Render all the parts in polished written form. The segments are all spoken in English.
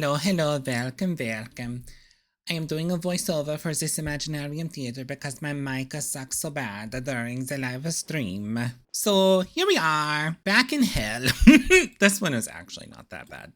Hello, hello, welcome, welcome. I am doing a voiceover for this Imaginarium Theater because my mic sucks so bad during the live stream. So here we are, back in hell. This one is actually not that bad.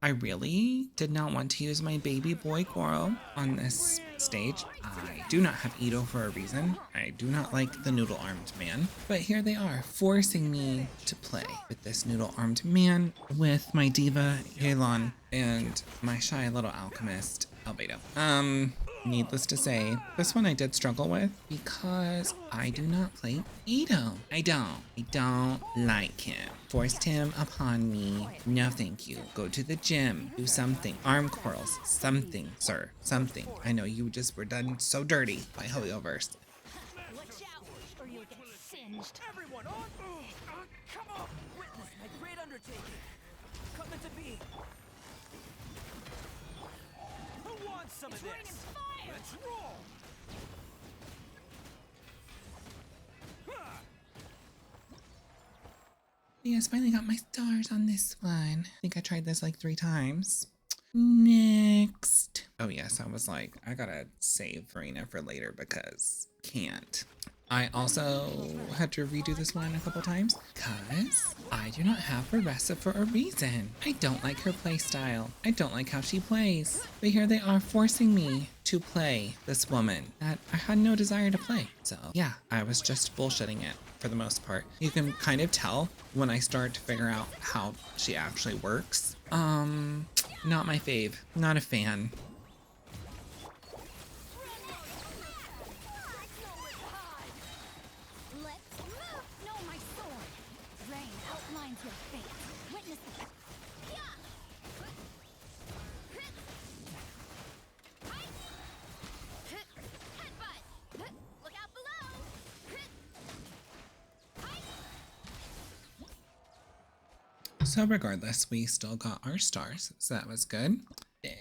I really did not want to use my baby boy Goro on this stage. I do not have Ito for a reason. I do not like the noodle-armed man. But here they are, forcing me to play with this noodle-armed man with my diva Yelan and my shy little alchemist Albedo. Needless to say, this one I did struggle with because I do not play Ito. I don't like him. Forced him upon me. No thank you. Go to the gym. Do something. Arm curls. Something, sir. Something. I know you just were done so dirty by Hoyoverse. Watch out, or you'll get singed. Everyone on! Come on! Witness my great undertaking. Coming to be. Who wants some of this? Raining fire! Let's roll! Yes, finally got my stars on this one. I think I tried this like 3 times. Next. Oh yes, I was like, I gotta save Verena for later because can't. I also had to redo this one a couple times because I do not have Veressa for a reason. I don't like her playstyle. I don't like how she plays. But here they are forcing me to play this woman that I had no desire to play. So yeah, I was just bullshitting it for the most part. You can kind of tell when I start to figure out how she actually works. Not my fave. Not a fan. So regardless, we still got our stars, so that was good.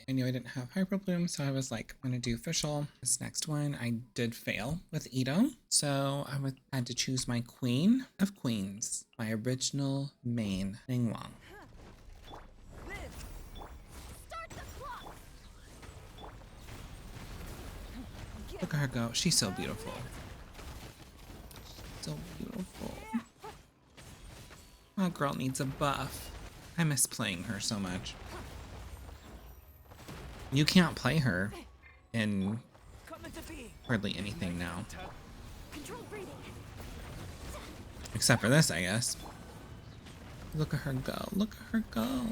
I knew I didn't have Hyper Bloom, so I was like, I'm gonna do official. This next one, I did fail with Ito, so I had to choose my queen of queens, my original main, Ning Wang. Look at her go, she's so beautiful. So beautiful. Oh, girl needs a buff. I miss playing her so much. You can't play her in hardly anything now. Except for this, I guess. Look at her go. Look at her go.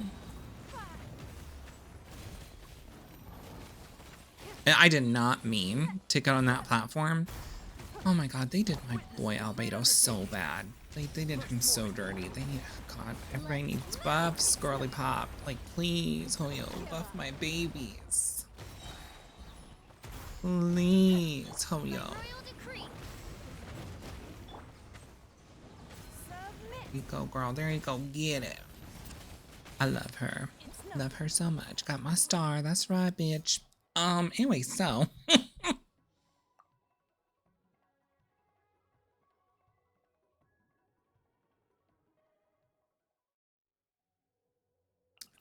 I did not mean to get on that platform. Oh my god, they did my boy Albedo so bad. They did him so dirty. They need, god, everybody needs buffs, girly pop. Like, please, Hoyo, buff my babies. Please, Hoyo. There you go, girl. There you go. Get it. I love her. Love her so much. Got my star. That's right, bitch. Anyway, so.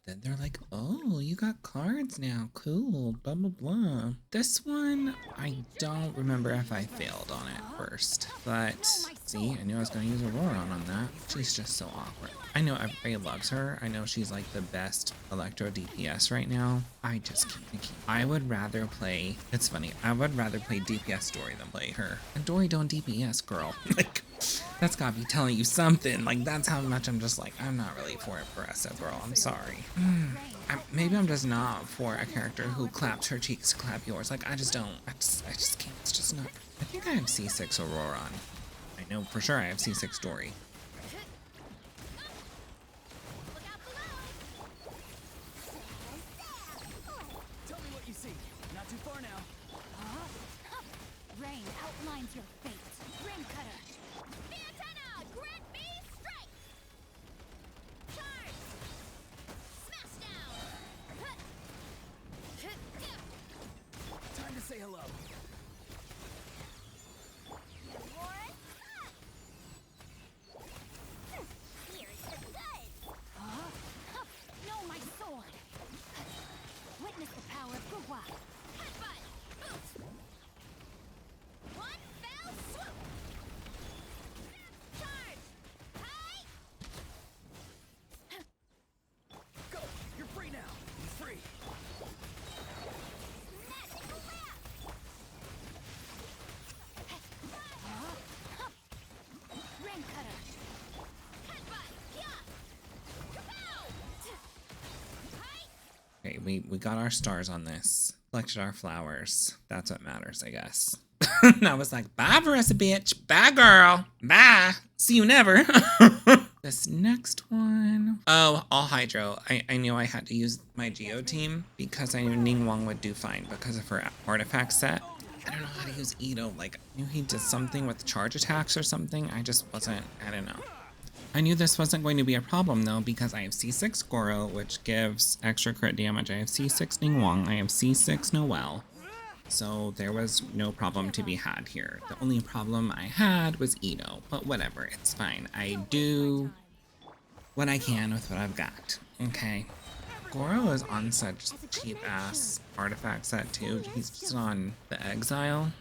Then they're like, oh, you got cards now. Cool. Blah, blah, blah. This one, I don't remember if I failed on it first. But, see, I knew I was going to use Aurora on that. She's just so awkward. I know everybody loves her. I know she's like the best Electro DPS right now. I just can't. I would rather play, it's funny, I would rather play DPS Dory than play her. And Dory don't DPS, girl. Like, that's gotta be telling you something. Like, that's how much I'm just like, I'm not really for it, Veressa, girl. I'm sorry. Maybe I'm just not for a character who claps her cheeks to clap yours. Like, I just don't. I just can't. It's just not. I think I have C6 Aurora on. I know for sure I have C6 Dory. Tell me what you see. Not too far now. Rain outlines your fate. Ring cutter. The antenna! Grant me strike! Charge! Smash down! Time to say hello. Here's the goods! No, my sword! Aqua. Headbutt. One fell swoop. Charge. Hi. Go! You're free now! He's free! Magical whip. Ring cutter. Headbutt. Yeah. Kapow. Hi. Okay, we got our stars on this. Collected our flowers. That's what matters, I guess. And I was like, bye, Marissa, bitch. Bye, girl. Bye. See you never. This next one. Oh, all hydro. I knew I had to use my Geo team because I knew Ningguang would do fine because of her artifact set. I don't know how to use Ito. Like, I knew he did something with charge attacks or something. I just wasn't, I don't know. I knew this wasn't going to be a problem though because I have C6 Goro, which gives extra crit damage. I have C6 Ningguang. I have C6 Noelle. So there was no problem to be had here. The only problem I had was Ito, but whatever, it's fine. I do what I can with what I've got, okay? Goro is on such cheap-ass artifact set too. He's just on the Exile.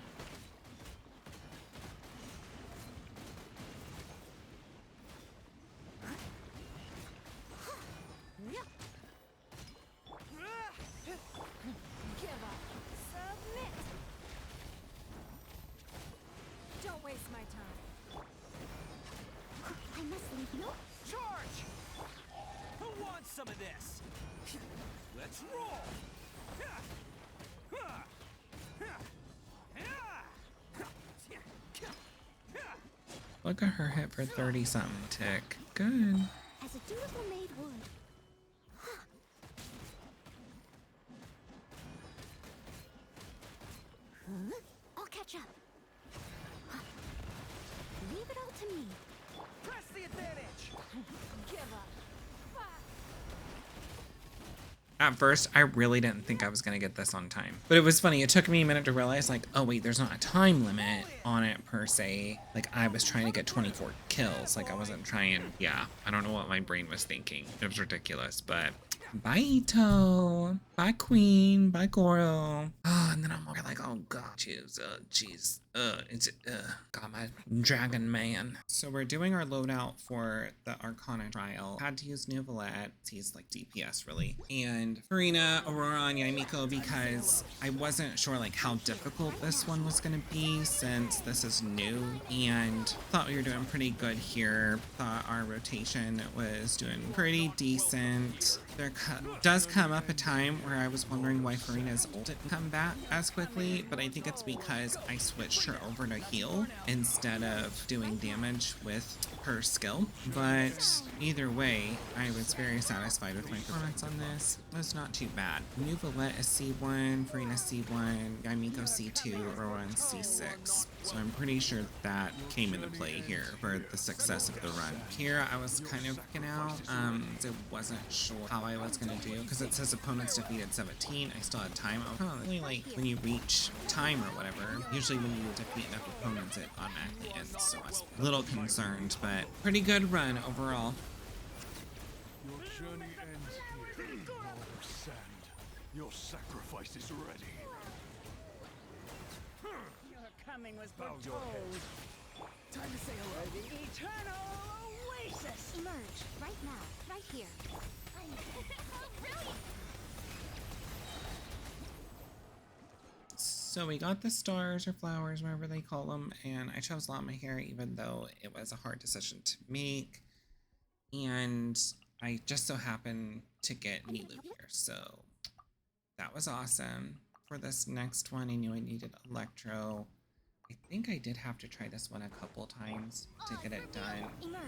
Give up. Submit. Don't waste my time. I must leave you. Charge! Who wants some of this? Let's roll! Look at her hit for 30-something tick. Good. As a dutiful maid would. Huh? I'll catch up. Leave it all to me. Press the advantage! Give up. At first, I really didn't think I was gonna get this on time. But it was funny, it took me a minute to realize, like, oh wait, there's not a time limit on it per se. Like, I was trying to get 24 kills. Like, I wasn't trying, yeah. I don't know what my brain was thinking. It was ridiculous, but... Bye, Ito. Bye, Queen. Bye, Goro. Oh, and then I'm over like, oh god, jeez, God, my dragon man. So we're doing our loadout for the Arcana trial. Had to use Neuvillette. He's like DPS really. And Farina, Aurora, and Yaimiko because I wasn't sure like how difficult this one was gonna be since this is new. And thought we were doing pretty good here. Thought our rotation was doing pretty decent. There does come up a time where I was wondering why Farina's ult didn't come back as quickly, but I think it's because I switched her over to heal instead of doing damage with her skill. But either way, I was very satisfied with my performance on this. It was not too bad. Neuvillette is C1, Farina C1, Yaimiko C2, Rowan C6. So I'm pretty sure that came into play here for the success of the run. Here I was kind of freaking out. I wasn't sure how I was gonna do because it says opponents defeated 17. I still had time. I was really like when you reach time or whatever. Usually when you defeat enough opponents, it automatically ends. So I was a little concerned, but pretty good run overall. Your journey ends here, Lord of Sand. Your sacrifice is ready. Your coming was Bow your head. Time to say hello. The eternal oasis. Emerge right now, right here. Brilliant. So we got the stars or flowers, whatever they call them, and I chose Lauma here even though it was a hard decision to make. And I just so happened to get Milu here, so that was awesome. For this next one, I knew I needed Electro. I think I did have to try this one a couple times to get it done. Emerge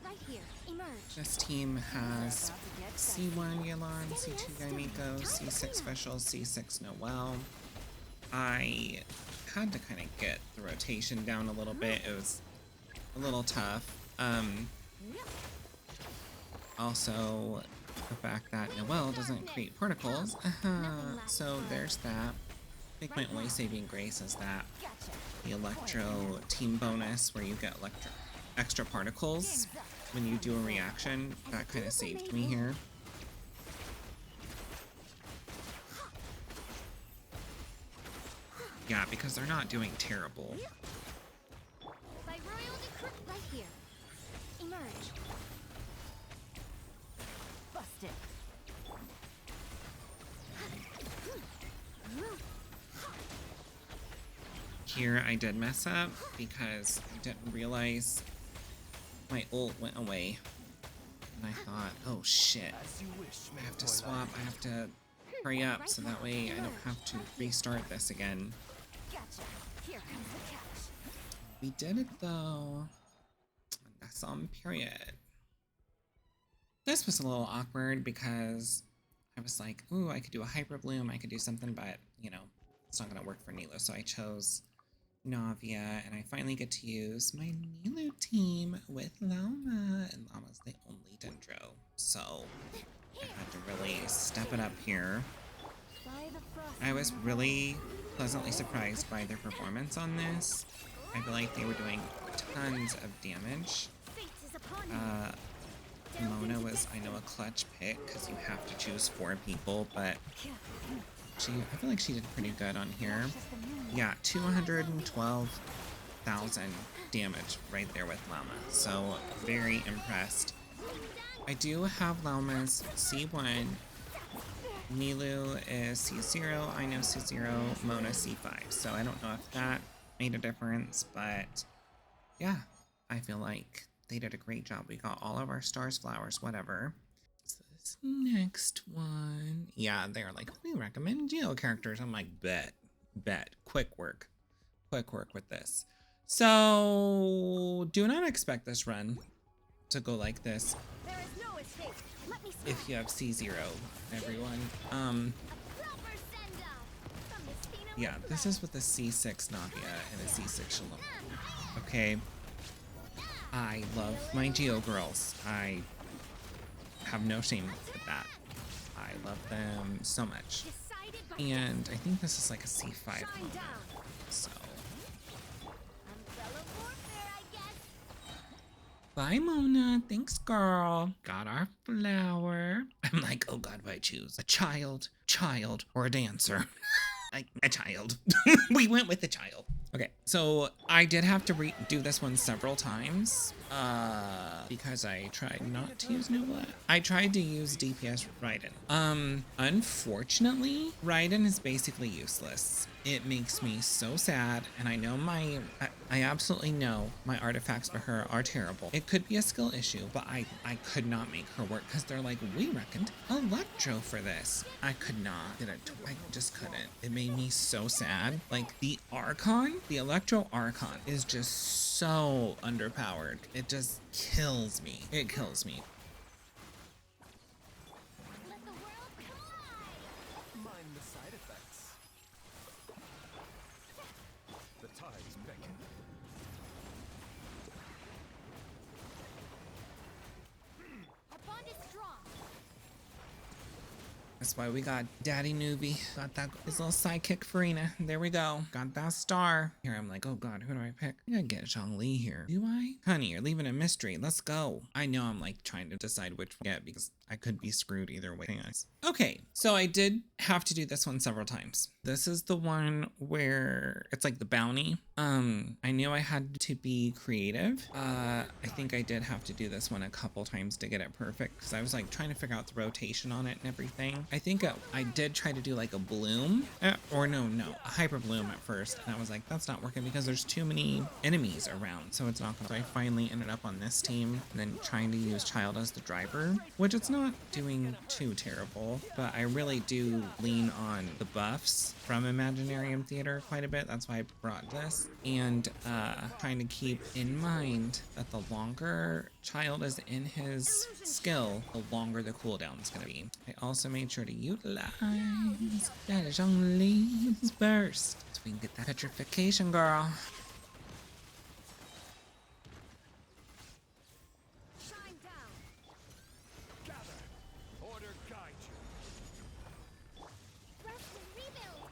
right here. Emerge. This team has C1 Yelan, C2 Yaimiko, C6 Special, C6 Noelle. I had to kind of get the rotation down a little bit. It was a little tough. Also, the fact that Noelle doesn't create particles. So there's that. I think my only saving grace is that the Electro team bonus where you get extra particles when you do a reaction. That kind of saved me here. Yeah, because they're not doing terrible. By royal decree, right here. Emerge. Busted. Here I did mess up because I didn't realize my ult went away. And I thought, oh shit, As you wish, I have to swap, I have to hurry up so that way I don't have to restart this again. Gotcha. Here comes the catch. We did it though. That's on period. This was a little awkward because I was like, ooh, I could do a hyper bloom, I could do something, but you know, it's not gonna work for Nilo. So I chose Navia, and I finally get to use my Nilo team with Lauma, and Lauma's the only Dendro, so I had to really step it up here. By the frost. I was really pleasantly surprised by their performance on this. I feel like they were doing tons of damage. Fate is upon you. Mona was, I know, a clutch pick because you have to choose 4 people, but I feel like she did pretty good on here. Yeah, 212,000 damage right there with Lauma. So very impressed. I do have Lauma's C1. Nilu is C0. I know C0. Mona C5. So I don't know if that made a difference, but yeah, I feel like they did a great job. We got all of our stars, flowers, whatever. So this next one, yeah, they're like, we recommend Geo characters. I'm like, bet, quick work with this. So do not expect this run to go like this There is no escape. Let me see. if you have C0, everyone. A proper send-off from Miss Tina Yeah, Lindblad. this is with a C6 Navia and a C6 Shalom. Okay, I love my Geo girls. I have no shame with that. I love them so much. Decided by And I think this is like a C5 shine Mona, down. so. Umbrella warfare, I guess. Bye, Mona. Thanks, girl. Got our flower. I'm like, oh god, what I choose? A child, or a dancer? A child. We went with the child. Okay, so I did have to do this one several times because I tried not to use Nubla. I tried to use DPS Raiden. Unfortunately, Raiden is basically useless. It makes me so sad, and I know I absolutely know my artifacts for her are terrible. It could be a skill issue, but I could not make her work because they're like, we reckoned Electro for this. I could not. I just couldn't. It made me so sad. Like the Electro Archon is just so underpowered. It just kills me. It kills me. Let the world collide. Mind the side effects. The tides beckon. Our bond is strong. That's why we got Daddy Newbie. Got that his little sidekick Farina. There we go. Got that star. Here I'm like, oh god, who do I pick? I gotta get Zhongli here. Do I? Honey, you're leaving a mystery. Let's go. I know I'm like trying to decide which one to get because I could be screwed either way. Hang on. Okay, so I did have to do this one several times. This is the one where it's like the bounty. I knew I had to be creative. I think I did have to do this one a couple times to get it perfect because I was like trying to figure out the rotation on it and everything. I think I did try to do like a bloom, or no, a hyper bloom at first, and I was like, that's not working because there's too many enemies around, so it's not gonna. So I finally ended up on this team, and then trying to use Child as the driver, which it's not doing too terrible, but I really do lean on the buffs from Imaginarium Theater quite a bit. That's why I brought this, and trying to keep in mind that the longer Child is in his skill, the longer the cooldown is going to be. I also made sure to utilize that Zhongli's burst so we can get that petrification, girl. Shine down. Gather. Order guide you. Rest and rebuild.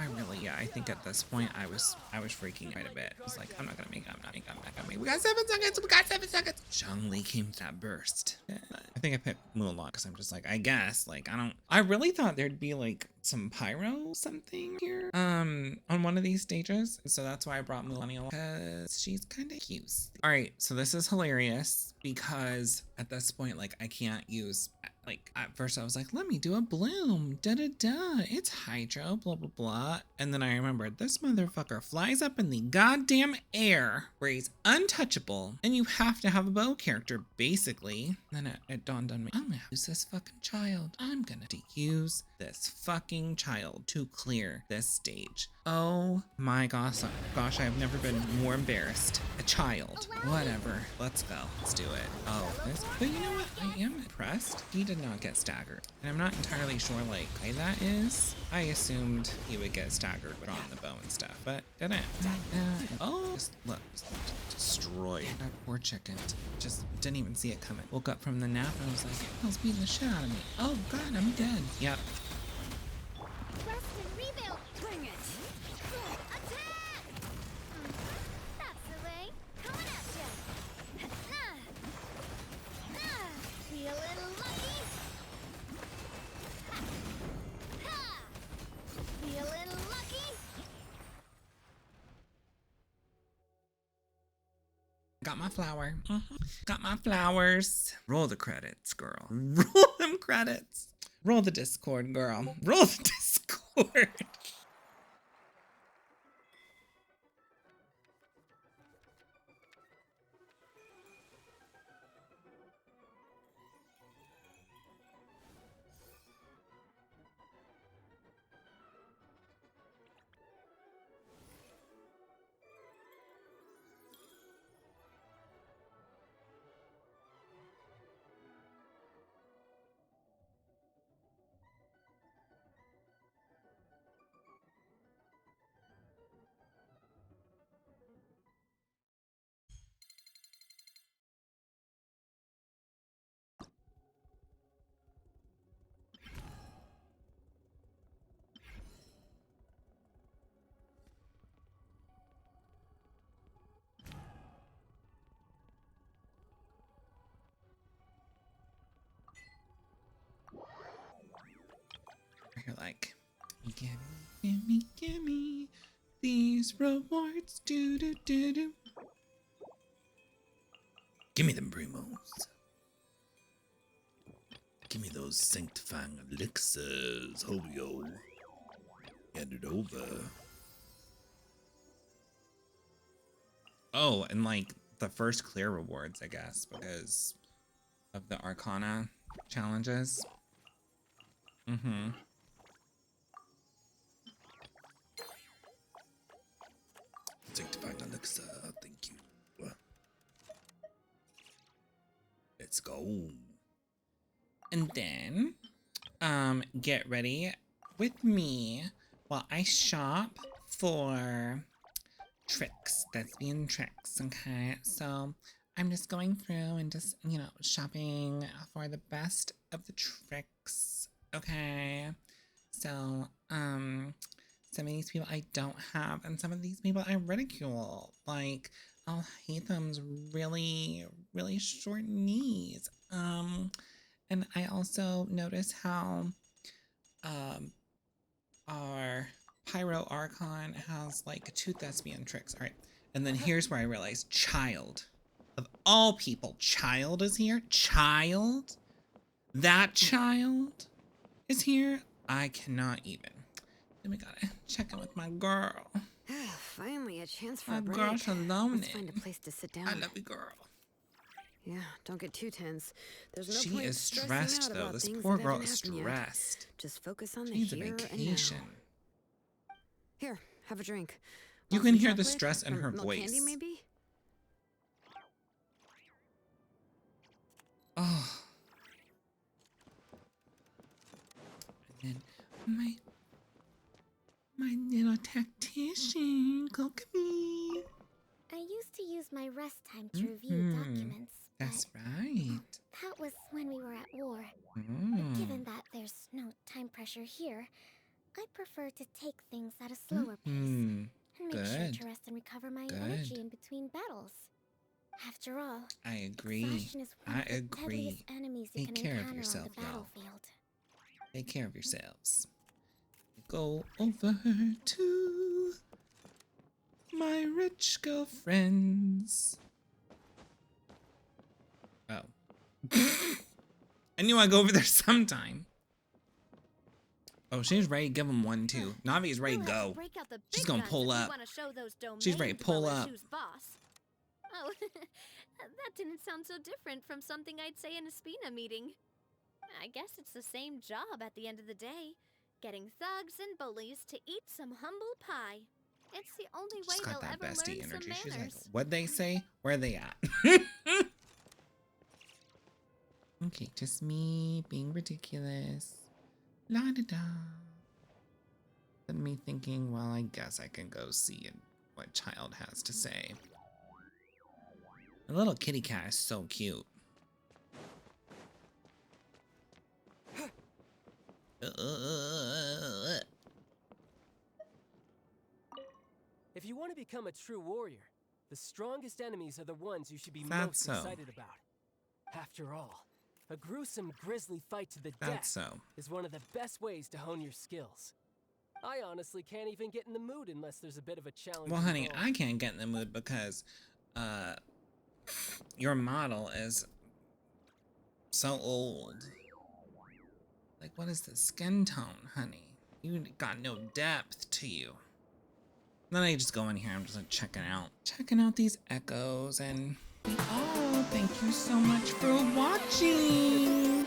I really, yeah, I think at this point I was freaking quite a bit. I was like, I'm not gonna make it. I'm not gonna make it. We got 7 seconds. We got 7 seconds. Zhongli came to that burst. I think I picked Mulan because I'm just like, I guess, like, I really thought there'd be like some pyro something here on one of these stages, so that's why I brought Mulan because she's kind of cute. All right, so this is hilarious because at this point, like, I can't use, like, at first I was like, let me do a bloom, da da da, it's hydro, blah blah blah, and then I remembered this motherfucker flies up in the goddamn air where he's untouchable, and you have to have a bow character basically. Then it dawned on me, I'm gonna use this fucking child. I'm gonna use this fucking child to clear this stage. Oh my gosh, I've never been more embarrassed. A child. Whatever. Let's go. Let's do it. Oh, but you know what? I am impressed. He did not get staggered. And I'm not entirely sure, like, why that is. I assumed he would get staggered on the bow and stuff, but didn't. Oh, just destroyed. That poor chicken. Just didn't even see it coming. Woke up from the nap and I was like, I was beating the shit out of me. Oh God, I'm dead. Yep. Rest and rebuild. Bring it. Attack! That's the way. Coming at ya. Feeling lucky. Ha! Feeling lucky. Got my flower. Got my flowers. Roll the credits, girl. Roll them credits. Roll the Discord, girl. Roll the Discord. You're like, gimme these rewards, do do do do. Gimme them primos. Gimme those sanctifying elixirs, Holio. Hand it over. Oh, and like the first clear rewards, I guess, because of the Arcana challenges. Mm-hmm. Sanctifying elixir, thank you. Let's go. And then, get ready with me while I shop for tricks, thespian tricks, okay? So I'm just going through and just, you know, shopping for the best of the tricks, okay? So, some of these people I don't have, and some of these people I ridicule. Like, I'll hate them's really, really short knees. And I also notice how, our Pyro Archon has like 2 thespian tricks. All right, and then here's where I realized child. Of all people, child is here? Child? That child is here? I cannot even. Then we gotta check in with my girl. Finally, a chance for My a break. girl Shalom. Let's find a place to sit down. I love you, girl. Yeah, don't get too tense. There's no She point is stressing stressed out though. about This things poor that girl haven't is happened yet. stressed. Just focus on She the needs a here and now. vacation. Here, have a drink. You Want can some hear the chocolate? stress in Or her milk voice. Candy, maybe? Oh. And then my little tactician, look at me. I used to use my rest time to review documents. That's but right. that was when we were at war. Mm. Given that there's no time pressure here, I prefer to take things at a slower pace Hmm. and make sure Good. to rest and recover my Good. energy in between battles. After all, I agree. exhaustion is one I of the deadliest agree. enemies you Take can care of encounter yourself, on the y'all. battlefield. Take care of yourselves. Go over to my rich girlfriends. Oh. I knew I'd go over there sometime. Oh, she's ready to give him one too. Navi's ready to We'll have go. break out the She's big gonna guns pull if we up. wanna show those She's ready to domain pull dwellers up. who's boss. Oh, that didn't sound so different from something I'd say in a Spina meeting. I guess it's the same job at the end of the day. Getting thugs and bullies to eat some humble pie. It's the only way She's got they'll that ever bestie learn energy. some She's like, manners. what'd they say? Where they at? Okay, just me being ridiculous. La da da. And me thinking, well, I guess I can go see what Child has to say. The little kitty cat is so cute. If you want to become a true warrior, the strongest enemies are the ones you should be That's most so. excited about. After all, a gruesome, grisly fight to the That's death so. is one of the best ways to hone your skills. I honestly can't even get in the mood unless there's a bit of a challenge. Well, honey, involved. I can't get in the mood because your model is so old. Like, what is the skin tone, honey? You got no depth to you. Then I just go in here, I'm just like checking out these echoes, and oh, thank you so much for watching.